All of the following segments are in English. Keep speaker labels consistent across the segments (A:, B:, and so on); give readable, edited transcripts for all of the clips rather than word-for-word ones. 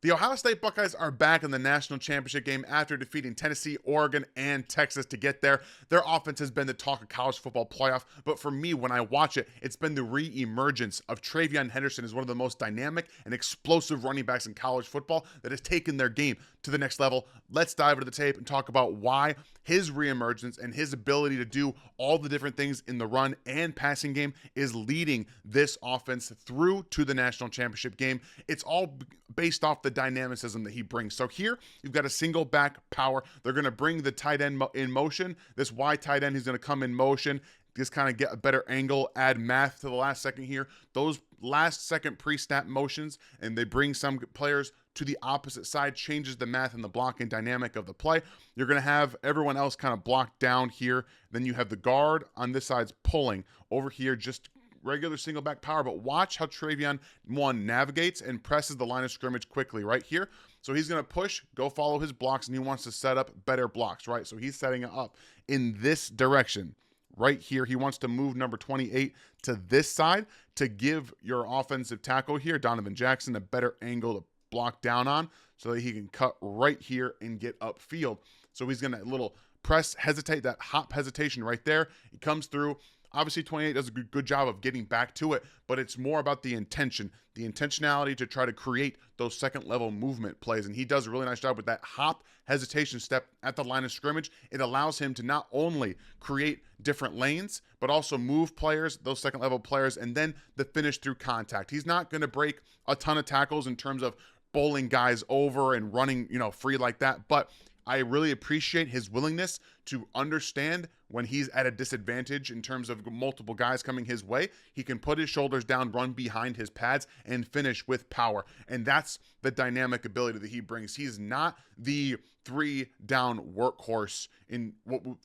A: The Ohio State Buckeyes are back in the national championship game after defeating Tennessee, Oregon, and Texas to get there. Their offense has been the talk of college football playoff, but for me, when I watch it, it's been the re-emergence of TreVeyon Henderson as one of the most dynamic and explosive running backs in college football that has taken their game to the next level. Let's dive into the tape and talk about why his reemergence and his ability to do all the different things in the run and passing game is leading this offense through to the national championship game. It's all based off the dynamicism that he brings. So here you've got a single back power. They're going to bring the tight end in motion. This wide tight end, he's going to come in motion, just kind of get a better angle, add math to the last second here. Those last second pre-snap motions, and they bring some players to the opposite side, changes the math and the blocking dynamic of the play. You're going to have everyone else kind of blocked down here. Then you have the guard on this side's pulling. Over here, just regular single back power, but watch how TreVeyon navigates and presses the line of scrimmage quickly right here. So he's going to push, go follow his blocks, and he wants to set up better blocks, right? So he's setting it up in this direction. Right here, he wants to move number 28 to this side to give your offensive tackle here, Donovan Jackson, a better angle to block down on so that he can cut right here and get upfield. So he's going to little press, hesitate, that hop hesitation right there. He comes through. Obviously, 28 does a good job of getting back to it, but it's more about the intention, the intentionality to try to create those second-level movement plays, and he does a really nice job with that hop hesitation step at the line of scrimmage. It allows him to not only create different lanes, but also move players, those second-level players, and then the finish through contact. He's not going to break a ton of tackles in terms of bowling guys over and running, free like that, but I really appreciate his willingness to understand when he's at a disadvantage in terms of multiple guys coming his way. He can put his shoulders down, run behind his pads, and finish with power. And that's the dynamic ability that he brings. He's not the 3-down workhorse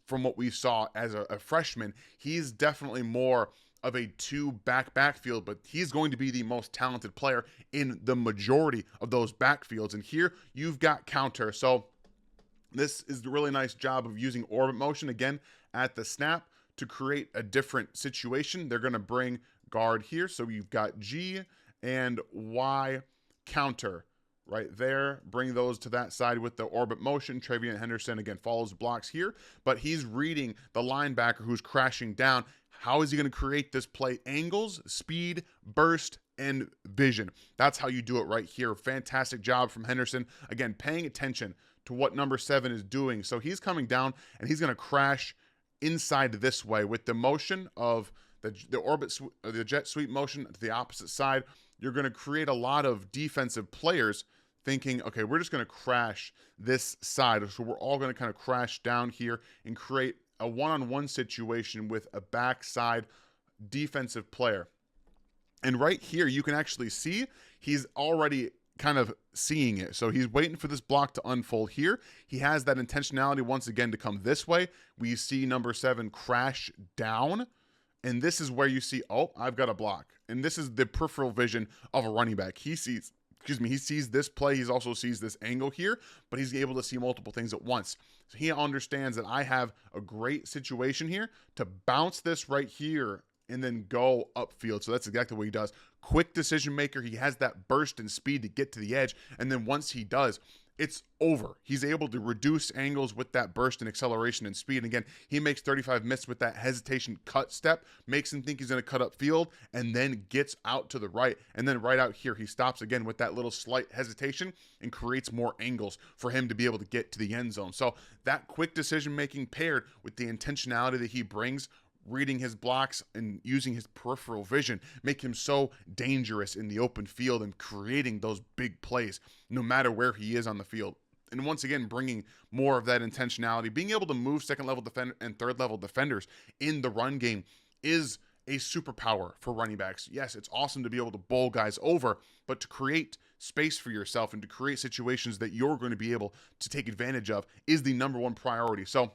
A: from what we saw as a freshman. He's definitely more of a 2-back backfield, but he's going to be the most talented player in the majority of those backfields. And here you've got counter. So this is a really nice job of using orbit motion again at the snap to create a different situation. They're going to bring guard here. So you've got G and Y counter right there. Bring those to that side with the orbit motion. TreVeyon Henderson again follows blocks here, but he's reading the linebacker who's crashing down. How is he going to create this play? Angles, speed, burst, and vision. That's how you do it right here. Fantastic job from Henderson. Again, paying attention to what number 7 is doing. So he's coming down and he's going to crash inside this way with the motion of the jet sweep motion to the opposite side. You're going to create a lot of defensive players thinking, okay, we're just going to crash this side. So we're all going to kind of crash down here and create a one-on-one situation with a backside defensive player. And right here, you can actually see he's already kind of seeing it. So he's waiting for this block to unfold here. He has that intentionality once again to come this way. We see number 7 crash down. And this is where you see, oh, I've got a block. And this is the peripheral vision of a running back. He sees this play. He also sees this angle here, but he's able to see multiple things at once. So he understands that I have a great situation here to bounce this right here and then go upfield. So that's exactly what he does. Quick decision maker. He has that burst and speed to get to the edge. And then once he does, it's over. He's able to reduce angles with that burst and acceleration and speed. And again, he makes 35 miss with that hesitation cut step, makes him think he's going to cut upfield, and then gets out to the right. And then right out here, he stops again with that little slight hesitation and creates more angles for him to be able to get to the end zone. So that quick decision making paired with the intentionality that he brings, reading his blocks and using his peripheral vision, make him so dangerous in the open field and creating those big plays no matter where he is on the field. And once again, bringing more of that intentionality, being able to move second-level defender and third-level defenders in the run game is a superpower for running backs. Yes, it's awesome to be able to bowl guys over, but to create space for yourself and to create situations that you're going to be able to take advantage of is the number one priority. So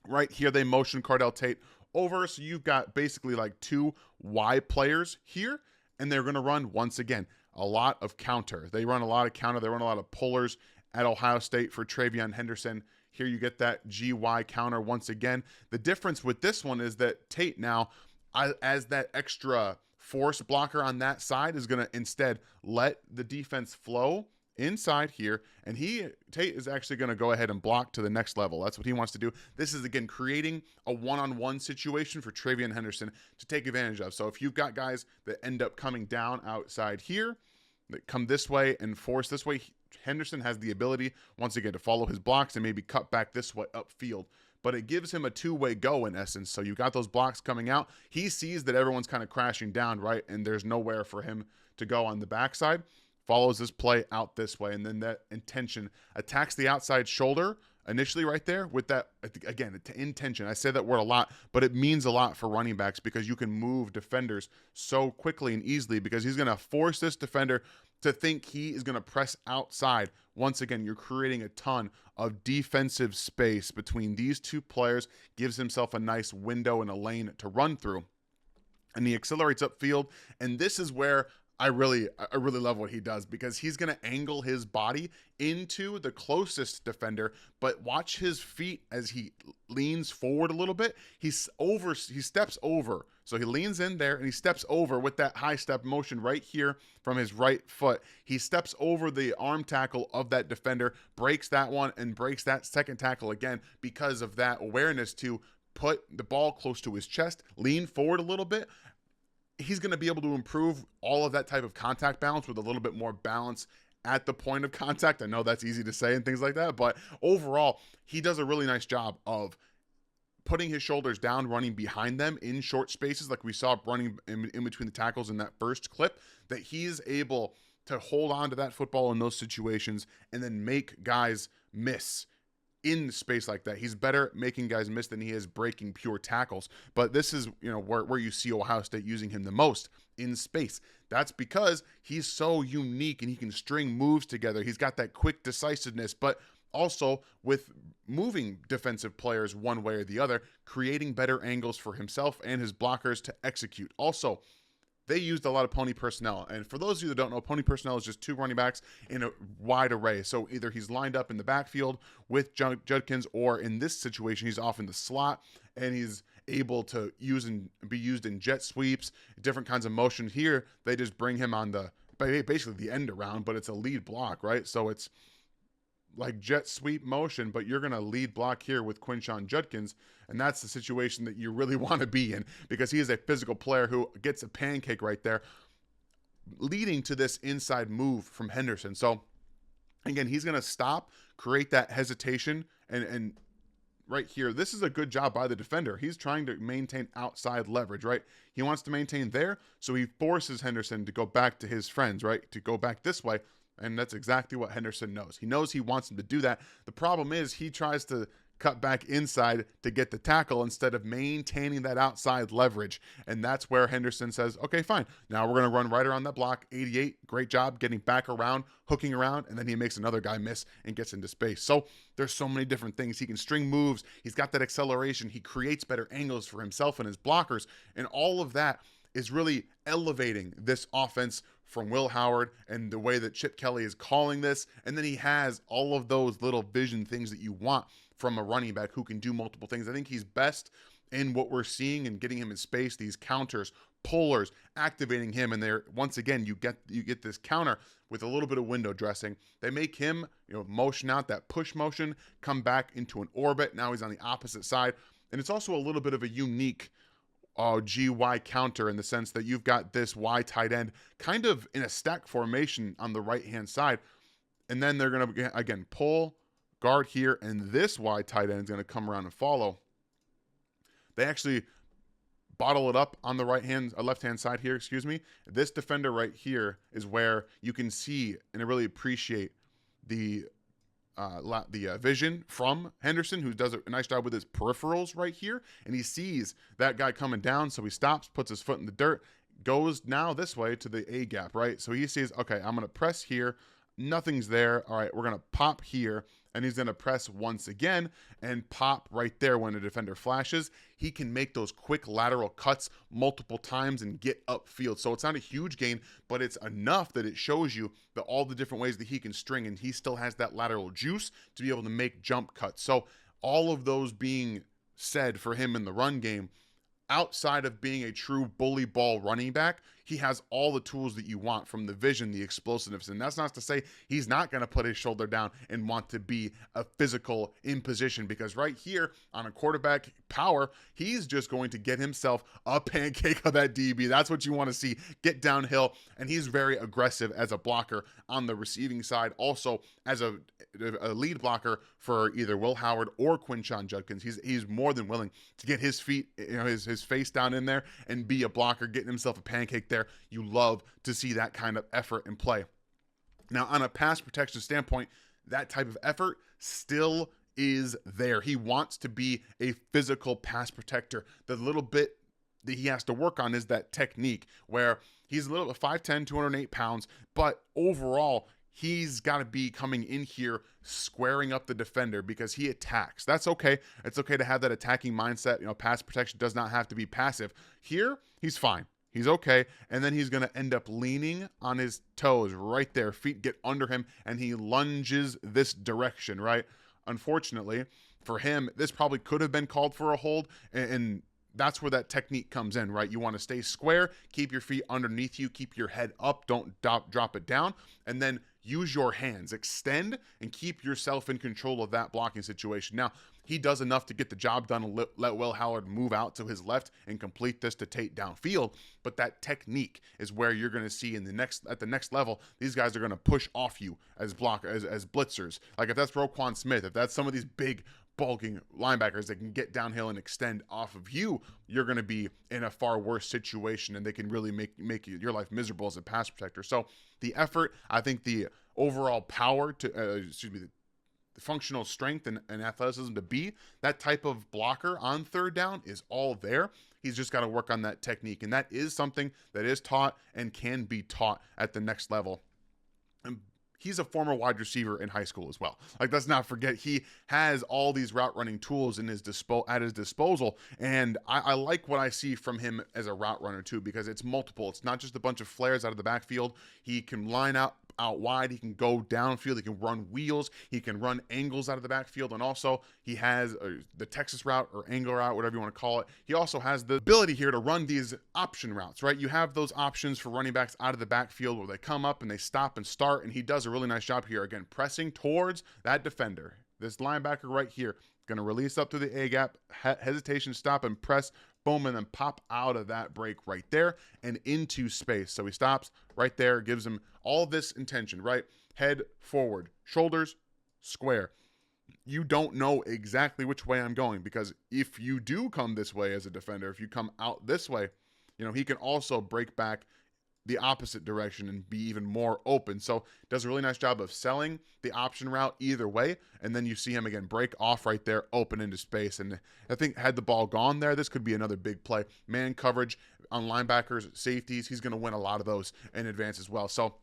A: right here, they motion Cardell Tate over. So you've got basically like 2 Y players here, and they're going to run, once again, a lot of counter. They run a lot of counter. They run a lot of pullers at Ohio State for TreVeyon Henderson. Here you get that GY counter once again. The difference with this one is that Tate now, as that extra force blocker on that side, is going to instead let the defense flow inside here, and Tate is actually going to go ahead and block to the next level. That's what he wants to do. This is, again, creating a one-on-one situation for TreVeyon Henderson to take advantage of. So if you've got guys that end up coming down outside here, that come this way and force this way, Henderson has the ability, once again, to follow his blocks and maybe cut back this way upfield. But it gives him a two-way go in essence. So you've got those blocks coming out. He sees that everyone's kind of crashing down, right? And there's nowhere for him to go on the backside. Follows this play out this way, and then that intention attacks the outside shoulder initially right there with that, again, intention. I say that word a lot, but it means a lot for running backs because you can move defenders so quickly and easily because he's going to force this defender to think he is going to press outside. Once again, you're creating a ton of defensive space between these two players, gives himself a nice window and a lane to run through, and he accelerates upfield, and this is where I really love what he does because he's going to angle his body into the closest defender, but watch his feet as he leans forward a little bit. He steps over. So he leans in there and he steps over with that high step motion right here from his right foot. He steps over the arm tackle of that defender, breaks that one and breaks that second tackle again because of that awareness to put the ball close to his chest, lean forward a little bit. He's going to be able to improve all of that type of contact balance with a little bit more balance at the point of contact. I know that's easy to say and things like that, but overall, he does a really nice job of putting his shoulders down, running behind them in short spaces like we saw running in between the tackles in that first clip, that he's able to hold on to that football in those situations and then make guys miss in space like that. He's better at making guys miss than he is breaking pure tackles. But this is, where you see Ohio State using him the most, in space. That's because he's so unique and he can string moves together. He's got that quick decisiveness, but also with moving defensive players one way or the other, creating better angles for himself and his blockers to execute. Also, they used a lot of pony personnel. And for those of you that don't know, pony personnel is just two running backs in a wide array. So either he's lined up in the backfield with Judkins, or in this situation, he's off in the slot and he's able to be used in jet sweeps, different kinds of motion. Here, they just bring him on basically the end around, but it's a lead block, right? So it's like jet sweep motion, but you're going to lead block here with Quinshon Judkins, and that's the situation that you really want to be in because he is a physical player who gets a pancake right there, leading to this inside move from Henderson. So, again, he's going to stop, create that hesitation, and right here, this is a good job by the defender. He's trying to maintain outside leverage, right? He wants to maintain there, so he forces Henderson to go back to his friends, right? To go back this way. And that's exactly what Henderson knows. He knows he wants him to do that. The problem is he tries to cut back inside to get the tackle instead of maintaining that outside leverage. And that's where Henderson says, okay, fine. Now we're going to run right around that block. 88, great job getting back around, hooking around, and then he makes another guy miss and gets into space. So there's so many different things. He can string moves. He's got that acceleration. He creates better angles for himself and his blockers. And all of that is really elevating this offense from Will Howard and the way that Chip Kelly is calling this. And then he has all of those little vision things that you want from a running back who can do multiple things. I think he's best in what we're seeing and getting him in space, these counters, pullers, activating him. And there, once again, you get this counter with a little bit of window dressing. They make him, motion out, that push motion, come back into an orbit. Now he's on the opposite side. And it's also a little bit of a unique GY counter in the sense that you've got this Y tight end kind of in a stack formation on the right-hand side. And then they're going to, again, pull, guard here, and this Y tight end is going to come around and follow. They actually bottle it up on the left-hand side here, This defender right here is where you can see and I really appreciate the vision from Henderson, who does a nice job with his peripherals right here, and he sees that guy coming down, so he stops, puts his foot in the dirt, goes now this way to the A gap, right? So he sees, okay, I'm going to press here, nothing's there, all right, we're going to pop here, and he's going to press once again and pop right there when a defender flashes. He can make those quick lateral cuts multiple times and get upfield. So it's not a huge gain, but it's enough that it shows you that all the different ways that he can string, and he still has that lateral juice to be able to make jump cuts. So all of those being said for him in the run game, outside of being a true bully ball running back, he has all the tools that you want, from the vision, the explosiveness. And that's not to say he's not going to put his shoulder down and want to be a physical in position, because right here on a quarterback power, he's just going to get himself a pancake of that DB. That's what you want to see, get downhill. And he's very aggressive as a blocker on the receiving side, also as a lead blocker for either Will Howard or Quinshon Judkins. He's more than willing to get his feet, his face down in there and be a blocker, getting himself a pancake there. You love to see that kind of effort and play. Now, on a pass protection standpoint, that type of effort still is there. He wants to be a physical pass protector. The little bit that he has to work on is that technique, where he's a little 5'10", 208 pounds, but overall, he's got to be coming in here squaring up the defender because he attacks. That's okay. It's okay to have that attacking mindset. Pass protection does not have to be passive. Here, he's fine. He's okay. And then he's going to end up leaning on his toes right there. Feet get under him, and he lunges this direction, right? Unfortunately for him, this probably could have been called for a hold, and that's where that technique comes in, right? You want to stay square, keep your feet underneath you, keep your head up, don't drop it down, and then use your hands, extend, and keep yourself in control of that blocking situation. Now, he does enough to get the job done and let Will Howard move out to his left and complete this to Tate downfield. But that technique is where you're going to see at the next level, these guys are going to push off you as as blitzers. Like if that's Roquan Smith, if that's some of these big bulking linebackers that can get downhill and extend off of you, you're going to be in a far worse situation, and they can really make your life miserable as a pass protector. So the effort, I think the overall power to, the functional strength and athleticism to be that type of blocker on third down is all there. He's just got to work on that technique, and that is something that is taught and can be taught at the next level. And he's a former wide receiver in high school as well. Like, let's not forget, he has all these route running tools at his disposal. And I like what I see from him as a route runner too, because it's multiple. It's not just a bunch of flares out of the backfield. He can line out wide, he can go downfield, he can run wheels, he can run angles out of the backfield, and also he has the Texas route or angle route, whatever you want to call it. He also has the ability here to run these option routes, right? You have those options for running backs out of the backfield where they come up and they stop and start, and he does a really nice job here, again, pressing towards that defender. This linebacker right here, going to release up to the A-gap, hesitation, stop, and press, boom, and then pop out of that break right there and into space. So he stops right there, gives him all this intention, right? Head forward, shoulders square. You don't know exactly which way I'm going, because if you do come this way as a defender, if you come out this way, he can also break back the opposite direction and be even more open. So does a really nice job of selling the option route either way. And then you see him again break off right there, open into space. And I think had the ball gone there, this could be another big play. Man coverage on linebackers, safeties, he's going to win a lot of those in advance as well. So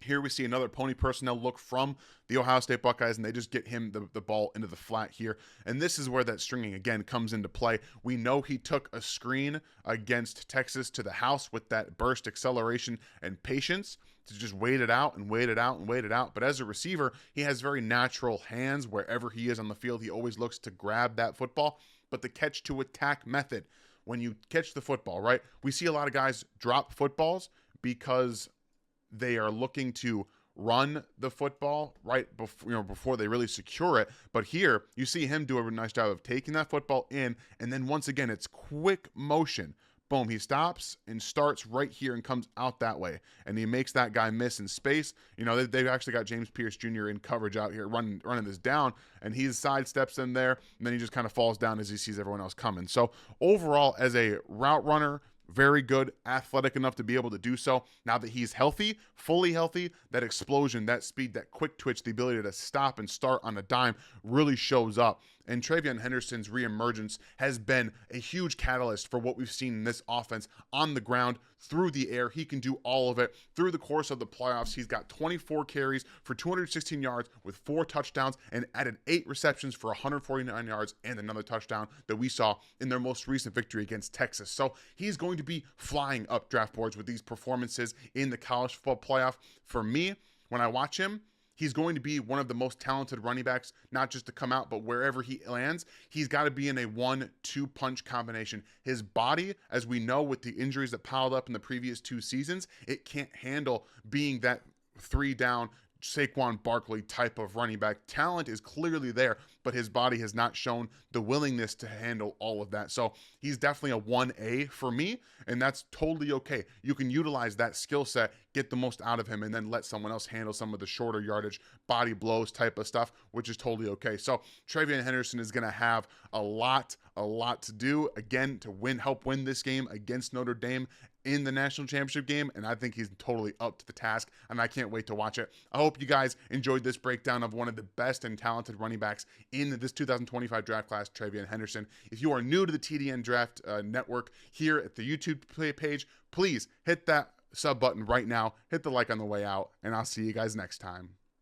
A: here we see another pony personnel look from the Ohio State Buckeyes, and they just get him the ball into the flat here. And this is where that stringing, again, comes into play. We know he took a screen against Texas to the house with that burst acceleration and patience to just wait it out and wait it out and wait it out. But as a receiver, he has very natural hands wherever he is on the field. He always looks to grab that football. But the catch to attack method, when you catch the football, right? We see a lot of guys drop footballs because they are looking to run the football right before they really secure it. But here you see him do a nice job of taking that football in, and then once again it's quick motion. Boom, he stops and starts right here and comes out that way, and he makes that guy miss in space. They've actually got James Pierce Jr. in coverage out here running this down, and he sidesteps in there, and then he just kind of falls down as he sees everyone else coming. So overall, as a route runner, very good, athletic enough to be able to do so. Now that he's healthy, fully healthy, that explosion, that speed, that quick twitch, the ability to stop and start on a dime really shows up. And TreVeyon Henderson's reemergence has been a huge catalyst for what we've seen in this offense on the ground, through the air. He can do all of it. Through the course of the playoffs, he's got 24 carries for 216 yards with 4 touchdowns and added 8 receptions for 149 yards and another touchdown that we saw in their most recent victory against Texas. So he's going to be flying up draft boards with these performances in the college football playoff. For me, when I watch him, he's going to be one of the most talented running backs, not just to come out, but wherever he lands, he's got to be in a 1-2 punch combination. His body, as we know with the injuries that piled up in the previous 2 seasons, it can't handle being that 3 down Saquon Barkley type of running back. Talent is clearly there, but his body has not shown the willingness to handle all of that. So he's definitely a 1A for me, and that's totally okay. You can utilize that skill set, get the most out of him, and then let someone else handle some of the shorter yardage, body blows type of stuff, which is totally okay. So TreVeyon Henderson is going to have a lot to do, again, to help win this game against Notre Dame in the national championship game, and I think he's totally up to the task, and I can't wait to watch it. I hope you guys enjoyed this breakdown of one of the best and talented running backs in this 2025 draft class, TreVeyon Henderson. If you are new to the TDN Draft Network here at the YouTube page, please hit that sub button right now, hit the like on the way out, and I'll see you guys next time.